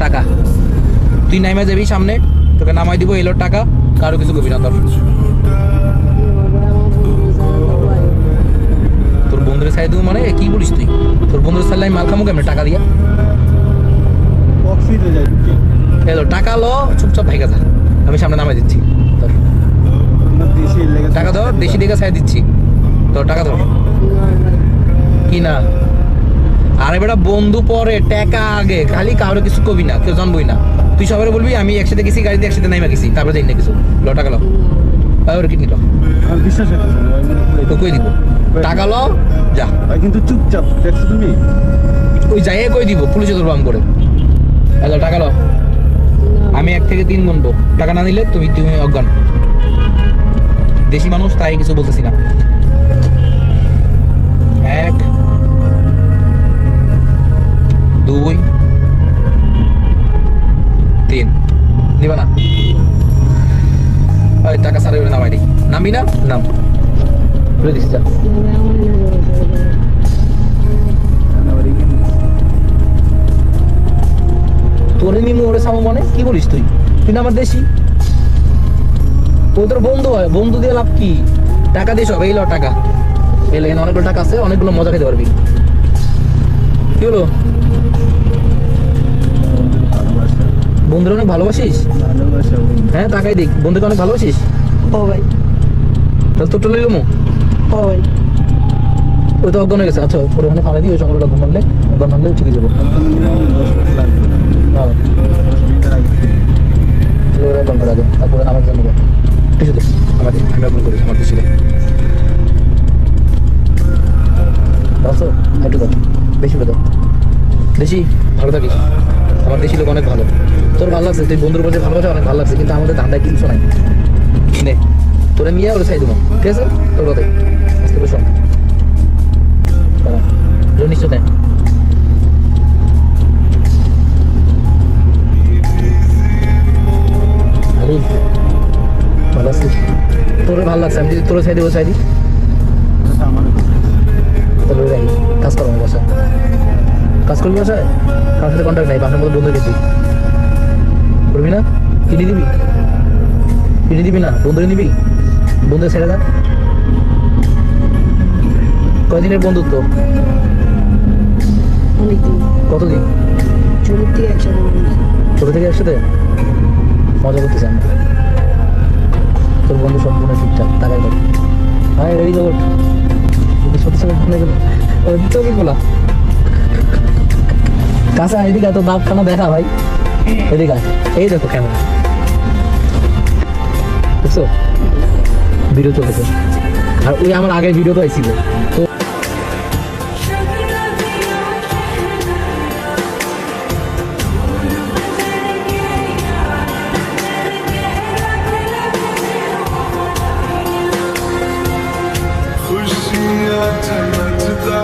টাকা তুই নাইমা যাবি সামনে, তোকে নামাই দিব এলো টাকা, কারো কিছু কবি না। তোর বন্ধুরে ছাই দিব মানে কি বলিস তুই? তোর বন্ধুরে ছাড়লে আমি মাল খামু কেমন টাকা দিয়া? এলো টাকা লো, চুপচাপ ভাইগা যা, আমি সামনে নামাই দিচ্ছি। টাকা ধর, দেশি দিকে ছাই দিচ্ছি, তোর টাকা ধর। কি না? আরে বেটা বন্ধু পরে, টাকা আগে, খালি কারো কিছু কবি না, কেউ জানবই না। তুই সবাই বলবি আমি একসাথে গেছি, গাড়িতে একসাথে নাইমা গেছি, তারপরে যাই না কিছু। লো টাকা লো, ওর কিডনি লো, তো কই দিব টাকা লো যা। কিন্তু চুপচাপ দেখছো তুমি, ওই যাই কই দিব, পুলিশে ধরবো আম করে। হ্যালো টাকা লো, আমি 1 থেকে 3 গুনবো, টাকা না দিলে তুমি তুমি অজ্ঞান। দেশি মানুষ তাই কিছু বলতেছি না। 1 2 3 নিবা না? ওই টাকা সারে নামাই দিই, নামবি না? নাম বলে দিচ্ছি যা। তোরে নিমু ওরে সামু মানে কি বলিস তুই? তুই না আমার দেশি, তুই তোর বন্ধু হয়, বন্ধু দিয়ে লাভ কি? টাকা দিয়ে সব, এই লো টাকা, এলে অনেকগুলো টাকা আছে, অনেকগুলো মজা খেতে পারবি। কি হলো? বন্ধুরা অনেক ভালোবাসিস? হ্যাঁ তাকাই দেখ, বন্ধুকে অনেক ভালোবাসিস? ও ভাই, তাহলে তোর টোলে লমু? ও ভাই, ওই তো অজ্ঞান হয়ে গেছে। আচ্ছা পরে ওখানে ফালাই দিই, ওই সকালটা ঘুমালে অজ্ঞান হলে ঠিকই যাবো। অজ্ঞান করে আগে, তারপরে আমার জন্য ঠিক আছে, আমি অজ্ঞান করি আমার দেশি। আচ্ছা একটু দাও, বেশি করে দাও, দেশি ভালো থাকিস। আমার দেশি লোক অনেক ভালো, তোর ভালো লাগছে, তুই বন্ধুর কাছে ভালোবাসা অনেক ভালো লাগছে, কিন্তু আমাদের ধান্দায় কিছু নাই। নে তোরা নিয়ে ওরা ছাই দেবো, ঠিক আছে? তোর কথাই আজকে তো শোন, নিশ্চয় দেয়। ভালো আছিস? তোরে ভালো লাগছে, আমি যদি তোরে ছাই দেবো ছাই দিই, তাহলে কাজ করবো বাসায়, কাজ করবি বাসায়, কার সাথে কন্ট্যাক্ট নাই, বাসার মতো বন্ধু গেছি, করবি না? কিনে দিবি? কিনে দিবি না? বন্ধুরে নিবি? বন্ধু ছেড়ে দা। কয়দিনের বন্ধুত্ব? অনেকদিন। কতদিন? ছোট থেকে একসাথে। ছোট থেকে একসাথে মজা করতেছি আমরা। তোর বন্ধু সম্পূর্ণ ঠিকঠাক, তাকাই কর। হ্যাঁ রেডি জগৎ সত্যি সত্যি গেল চোখে বলা কাছে এদিকে তো দাঁত খানা দেখা ভাই, এদিকে এই দেখো ক্যামেরা, বুঝছো? ভিডিও চলতেছে, আর ওই আমার আগের ভিডিও তো আইছিল তো। खुशियाँ चमकता